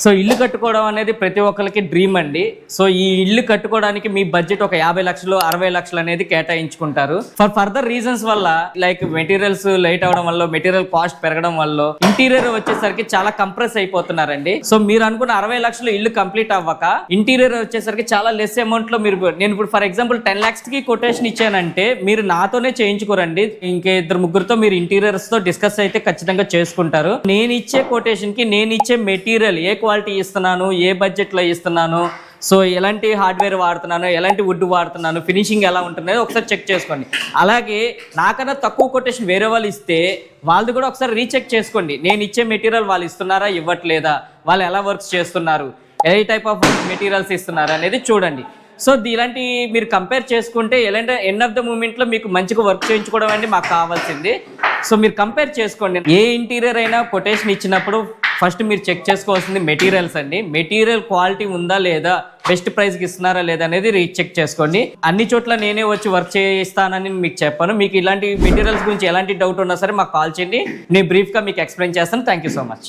So ఇల్లు కట్టుకోవడం అనేది ప్రతి ఒక్కరికి డ్రీమ్ అండి. సో ఈ ఇల్లు కట్టుకోవడానికి మీ బడ్జెట్ ఒక 50 లక్షలు 60 లక్షలు అనేది కేటాయించుకుంటారు. ఫర్ ఫర్దర్ రీజన్స్ వల్ల లైక్ మెటీరియల్స్ లేట్ అవడం వల్ల, మెటీరియల్ కాస్ట్ పెరగడం వల్ల ఇంటీరియర్ వచ్చేసరికి చాలా కంప్రెస్ అయిపోతున్నారండి. సో మీరు అనుకున్న 60 లక్షలు ఇల్లు కంప్లీట్ అవ్వక ఇంటీరియర్ వచ్చేసరికి చాలా లెస్ అమౌంట్ లో మీరు, నేను ఇప్పుడు ఫర్ ఎగ్జాంపుల్ 10 lakhs కి కొటేషన్ ఇచ్చానంటే మీరు నాతోనే చేయించుకోరండి, ఇంకే 2-3 మీరు ఇంటీరియర్స్ తో డిస్కస్ అయితే ఖచ్చితంగా చేసుకుంటారు. నేను ఇచ్చే కొటేషన్ కి నేను ఇచ్చే మెటీరియల్ ఏ క్వాలిటీ ఇస్తున్నాను, ఏ బడ్జెట్ లో ఇస్తున్నాను, సో ఎలాంటి హార్డ్వేర్ వాడుతున్నాను, ఎలాంటి వుడ్ వాడుతున్నాను, ఫినిషింగ్ ఎలా ఉంటుంది ఒకసారి చెక్ చేసుకోండి. అలాగే నాకన్నా తక్కువ కొటేషన్ వేరే వాళ్ళు ఇస్తే వాళ్ళది కూడా ఒకసారి రీచెక్ చేసుకోండి. నేను ఇచ్చే మెటీరియల్ వాళ్ళు ఇస్తున్నారా ఇవ్వట్లేదా, వాళ్ళు ఎలా వర్క్స్ చేస్తున్నారు, ఏ టైప్ ఆఫ్ మెటీరియల్స్ ఇస్తున్నారు అనేది చూడండి. సో ఇలాంటి మీరు కంపేర్ చేసుకుంటే ఎలాంటి ఎండ్ ఆఫ్ ద మూమెంట్లో మీకు మంచిగా వర్క్ చేయించుకోవడం అండి మాకు కావాల్సింది. సో మీరు కంపేర్ చేసుకోండి. ఏ ఇంటీరియర్ అయినా కొటేషన్ ఇచ్చినప్పుడు ఫస్ట్ మీరు చెక్ చేసుకోవాల్సింది మెటీరియల్స్ అండి. మెటీరియల్ క్వాలిటీ ఉందా లేదా, బెస్ట్ ప్రైస్కి ఇస్తున్నారా లేదా అనేది రీచెక్ చేసుకోండి. అన్ని చోట్ల నేనే వచ్చి వర్క్ చేయిస్తానని మీకు చెప్పాను. మీకు ఇలాంటి మెటీరియల్స్ గురించి ఎలాంటి డౌట్ ఉన్నా సరే మాకు కాల్ చేయండి, నేను బ్రీఫ్గా మీకు ఎక్స్ప్లెయిన్ చేస్తాను. Thank you so much.